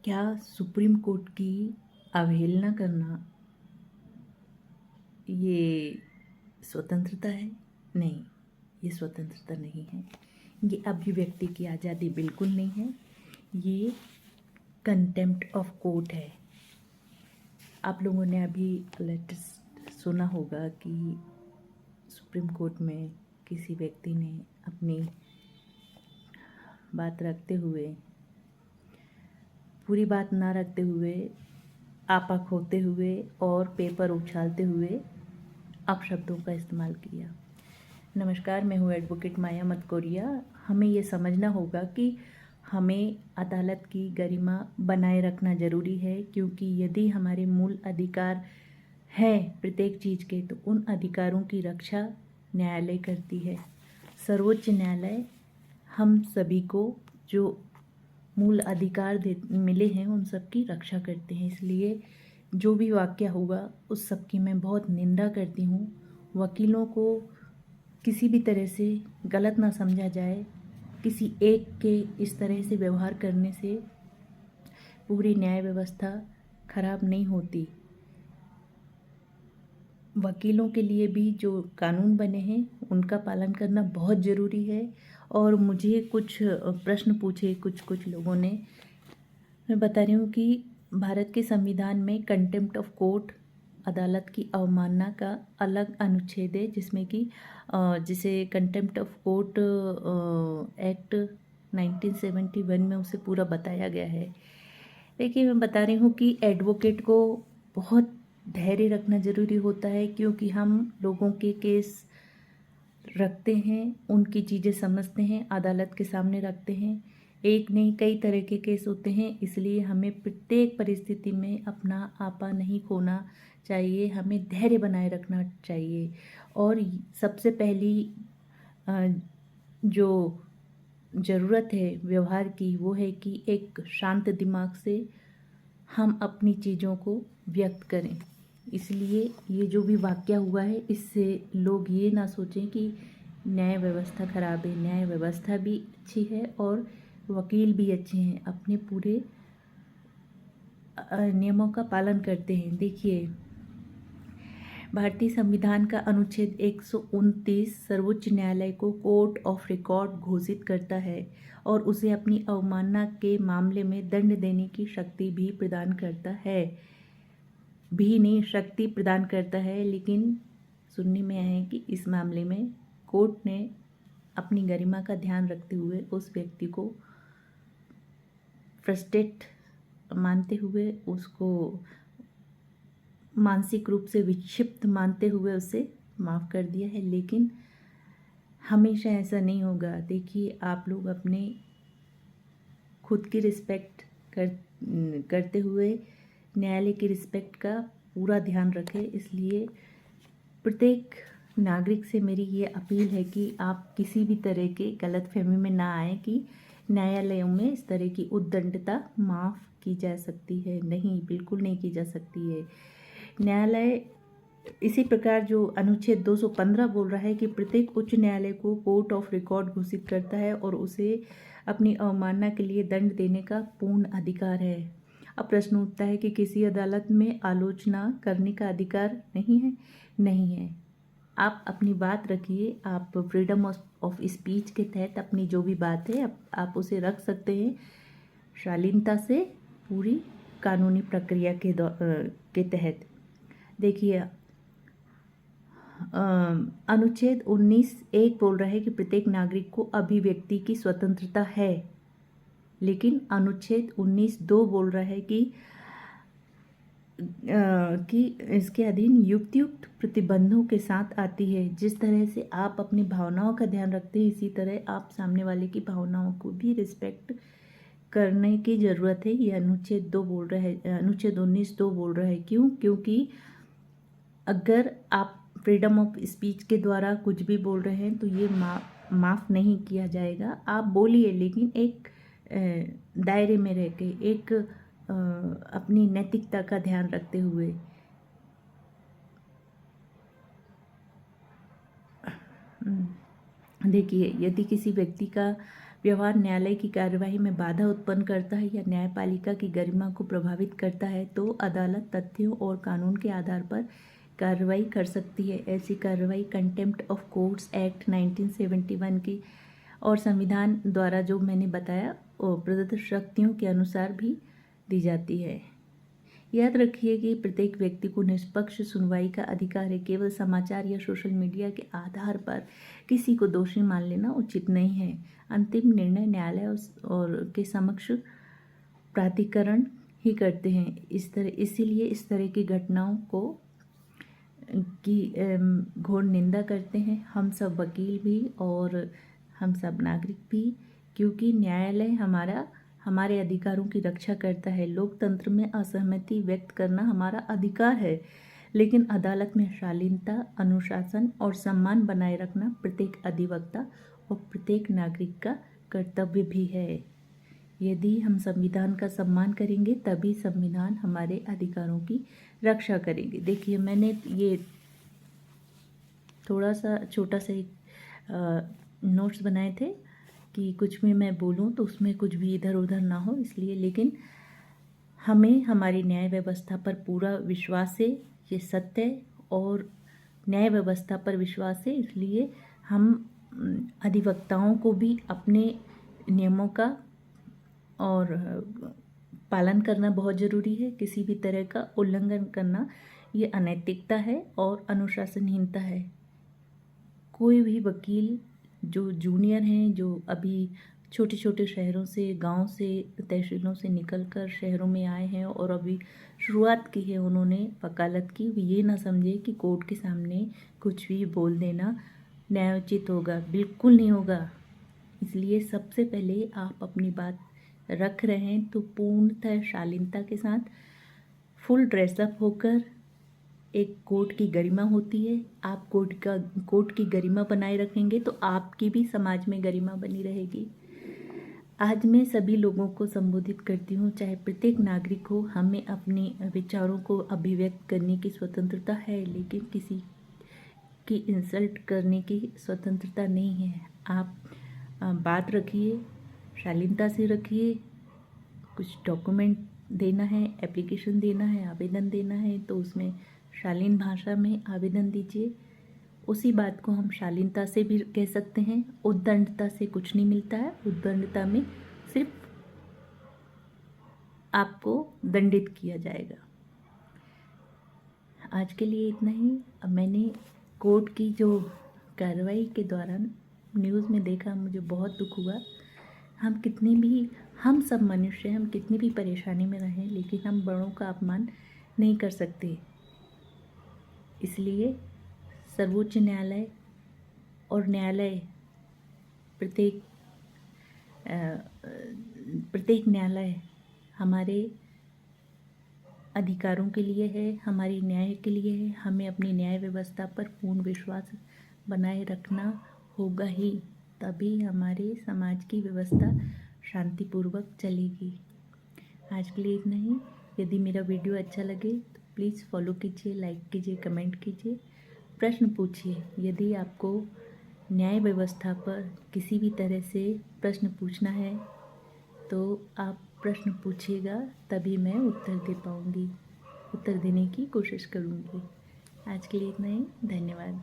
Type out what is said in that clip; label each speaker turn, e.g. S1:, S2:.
S1: क्या supreme court की अवहेलना करना ये स्वतंत्रता है? नहीं, ये स्वतंत्रता नहीं है। ये अभिव्यक्ति की आज़ादी बिल्कुल नहीं है। ये कंटेम्प्ट ऑफ कोर्ट है। आप लोगों ने अभी लेटेस्ट सुना होगा कि सुप्रीम कोर्ट में किसी व्यक्ति ने अपनी बात रखते हुए, पूरी बात ना रखते हुए, आपा खोते हुए और पेपर उछालते हुए अपशब्दों का इस्तेमाल किया। नमस्कार, मैं हूँ एडवोकेट माया मतकोरिया। हमें ये समझना होगा कि हमें अदालत की गरिमा बनाए रखना ज़रूरी है, क्योंकि यदि हमारे मूल अधिकार हैं प्रत्येक चीज़ के, तो उन अधिकारों की रक्षा न्यायालय करती है। सर्वोच्च न्यायालय हम सभी को जो मूल अधिकार मिले हैं उन सब की रक्षा करते हैं। इसलिए जो भी वाक़या हुआ उस सब की मैं बहुत निंदा करती हूँ। वकीलों को किसी भी तरह से गलत ना समझा जाए। किसी एक के इस तरह से व्यवहार करने से पूरी न्याय व्यवस्था खराब नहीं होती। वकीलों के लिए भी जो कानून बने हैं उनका पालन करना बहुत ज़रूरी है। और मुझे कुछ प्रश्न पूछे कुछ लोगों ने। मैं बता रही हूँ कि भारत के संविधान में कंटेम्प्ट ऑफ कोर्ट, अदालत की अवमानना का अलग अनुच्छेद है, जिसमें कि जिसे कंटेम्प्ट ऑफ कोर्ट एक्ट 1971 में उसे पूरा बताया गया है। देखिए, मैं बता रही हूँ कि एडवोकेट को बहुत धैर्य रखना ज़रूरी होता है, क्योंकि हम लोगों के केस रखते हैं, उनकी चीज़ें समझते हैं, अदालत के सामने रखते हैं। एक नहीं कई तरह के केस होते हैं, इसलिए हमें प्रत्येक परिस्थिति में अपना आपा नहीं खोना चाहिए। हमें धैर्य बनाए रखना चाहिए। और सबसे पहली जो ज़रूरत है व्यवहार की, वो है कि एक शांत दिमाग से हम अपनी चीज़ों को व्यक्त करें। इसलिए ये जो भी वाक़या हुआ है, इससे लोग ये ना सोचें कि न्याय व्यवस्था खराब है। न्याय व्यवस्था भी अच्छी है और वकील भी अच्छे हैं, अपने पूरे नियमों का पालन करते हैं। देखिए, भारतीय संविधान का अनुच्छेद 129 सर्वोच्च न्यायालय को कोर्ट ऑफ रिकॉर्ड घोषित करता है और उसे अपनी अवमानना के मामले में दंड देने की शक्ति भी प्रदान करता है। शक्ति प्रदान करता है। लेकिन सुनने में आया है कि इस मामले में कोर्ट ने अपनी गरिमा का ध्यान रखते हुए उस व्यक्ति को फ्रस्ट्रेट मानते हुए, उसको मानसिक रूप से विक्षिप्त मानते हुए उसे माफ़ कर दिया है। लेकिन हमेशा ऐसा नहीं होगा। देखिए, आप लोग अपने खुद की रिस्पेक्ट करते हुए न्यायालय की रिस्पेक्ट का पूरा ध्यान रखें। इसलिए प्रत्येक नागरिक से मेरी ये अपील है कि आप किसी भी तरह के गलतफहमी में ना आए कि न्यायालयों में इस तरह की उद्दंडता माफ़ की जा सकती है। नहीं, बिल्कुल नहीं की जा सकती है। न्यायालय इसी प्रकार जो अनुच्छेद 215 बोल रहा है कि प्रत्येक उच्च न्यायालय को कोर्ट ऑफ रिकॉर्ड घोषित करता है और उसे अपनी अवमानना के लिए दंड देने का पूर्ण अधिकार है। अब प्रश्न उठता है कि किसी अदालत में आलोचना करने का अधिकार नहीं है? नहीं है। आप अपनी बात रखिए। आप फ्रीडम ऑफ स्पीच के तहत अपनी जो भी बात है आप उसे रख सकते हैं, शालीनता से, पूरी कानूनी प्रक्रिया के तहत। देखिए, अनुच्छेद 19(1) बोल रहा है कि प्रत्येक नागरिक को अभिव्यक्ति की स्वतंत्रता है। लेकिन अनुच्छेद 19(2) बोल रहा है कि इसके अधीन युक्त प्रतिबंधों के साथ आती है। जिस तरह से आप अपनी भावनाओं का ध्यान रखते हैं, इसी तरह आप सामने वाले की भावनाओं को भी रिस्पेक्ट करने की ज़रूरत है। ये अनुच्छेद 2 बोल रहा है, अनुच्छेद 19(2) बोल रहा है। क्यों? क्योंकि अगर आप फ्रीडम ऑफ स्पीच के द्वारा कुछ भी बोल रहे हैं तो ये माफ़ नहीं किया जाएगा। आप बोलिए, लेकिन एक दायरे में रह के, एक अपनी नैतिकता का ध्यान रखते हुए। देखिए, यदि किसी व्यक्ति का व्यवहार न्यायालय की कार्यवाही में बाधा उत्पन्न करता है या न्यायपालिका की गरिमा को प्रभावित करता है तो अदालत तथ्यों और कानून के आधार पर कार्रवाई कर सकती है। ऐसी कार्रवाई कंटेम्प्ट ऑफ कोर्ट्स एक्ट 1971 की और संविधान द्वारा जो मैंने बताया और प्रदत्त शक्तियों के अनुसार भी दी जाती है। याद रखिए कि प्रत्येक व्यक्ति को निष्पक्ष सुनवाई का अधिकार है। केवल समाचार या सोशल मीडिया के आधार पर किसी को दोषी मान लेना उचित नहीं है। अंतिम निर्णय न्यायालय और के समक्ष प्राधिकरण ही करते हैं। इसीलिए इस तरह की घटनाओं को घोर निंदा करते हैं हम सब वकील भी और हम सब नागरिक भी, क्योंकि न्यायालय हमारे अधिकारों की रक्षा करता है। लोकतंत्र में असहमति व्यक्त करना हमारा अधिकार है, लेकिन अदालत में शालीनता, अनुशासन और सम्मान बनाए रखना प्रत्येक अधिवक्ता और प्रत्येक नागरिक का कर्तव्य भी है। यदि हम संविधान का सम्मान करेंगे तभी संविधान हमारे अधिकारों की रक्षा करेंगे। देखिए, मैंने ये थोड़ा सा छोटा सा एक नोट्स बनाए थे कि कुछ भी मैं बोलूं तो उसमें कुछ भी इधर उधर ना हो, इसलिए। लेकिन हमें हमारी न्याय व्यवस्था पर पूरा विश्वास है, ये सत्य है, और न्याय व्यवस्था पर विश्वास है, इसलिए हम अधिवक्ताओं को भी अपने नियमों का और पालन करना बहुत ज़रूरी है। किसी भी तरह का उल्लंघन करना ये अनैतिकता है और अनुशासनहीनता है। कोई भी वकील जो जूनियर हैं, जो अभी छोटे छोटे शहरों से, गांव से, तहसीलों से निकलकर शहरों में आए हैं और अभी शुरुआत की है उन्होंने वकालत की, ये ना समझे कि कोर्ट के सामने कुछ भी बोल देना न्यायोचित होगा। बिल्कुल नहीं होगा। इसलिए सबसे पहले आप अपनी बात रख रहे हैं तो पूर्णतः शालीनता के साथ फुल ड्रेसअप होकर, एक कोर्ट की गरिमा होती है, आप कोर्ट की गरिमा बनाए रखेंगे तो आपकी भी समाज में गरिमा बनी रहेगी। आज मैं सभी लोगों को संबोधित करती हूँ, चाहे प्रत्येक नागरिक हो। हमें अपने विचारों को अभिव्यक्त करने की स्वतंत्रता है, लेकिन किसी की इंसल्ट करने की स्वतंत्रता नहीं है। आप बात रखिए, शालीनता से रखिए। कुछ डॉक्यूमेंट देना है, एप्लीकेशन देना है, आवेदन देना है तो उसमें शालीन भाषा में आवेदन दीजिए। उसी बात को हम शालीनता से भी कह सकते हैं। उद्दंडता से कुछ नहीं मिलता है। उद्दंडता में सिर्फ आपको दंडित किया जाएगा। आज के लिए इतना ही। अब मैंने कोर्ट की जो कार्रवाई के दौरान न्यूज़ में देखा, मुझे बहुत दुख हुआ। हम सब मनुष्य, हम कितनी भी परेशानी में रहें, लेकिन हम बड़ों का अपमान नहीं कर सकते। इसलिए सर्वोच्च न्यायालय और न्यायालय प्रत्येक न्यायालय हमारे अधिकारों के लिए है, हमारी न्याय के लिए है। हमें अपनी न्याय व्यवस्था पर पूर्ण विश्वास बनाए रखना होगा ही, तभी हमारे समाज की व्यवस्था शांतिपूर्वक चलेगी। आज के लिए इतना ही। यदि मेरा वीडियो अच्छा लगे तो प्लीज़ फॉलो कीजिए, लाइक कीजिए, कमेंट कीजिए, प्रश्न पूछिए। यदि आपको न्याय व्यवस्था पर किसी भी तरह से प्रश्न पूछना है तो आप प्रश्न पूछिएगा, तभी मैं उत्तर देने की कोशिश करूँगी। आज के लिए इतना ही। धन्यवाद।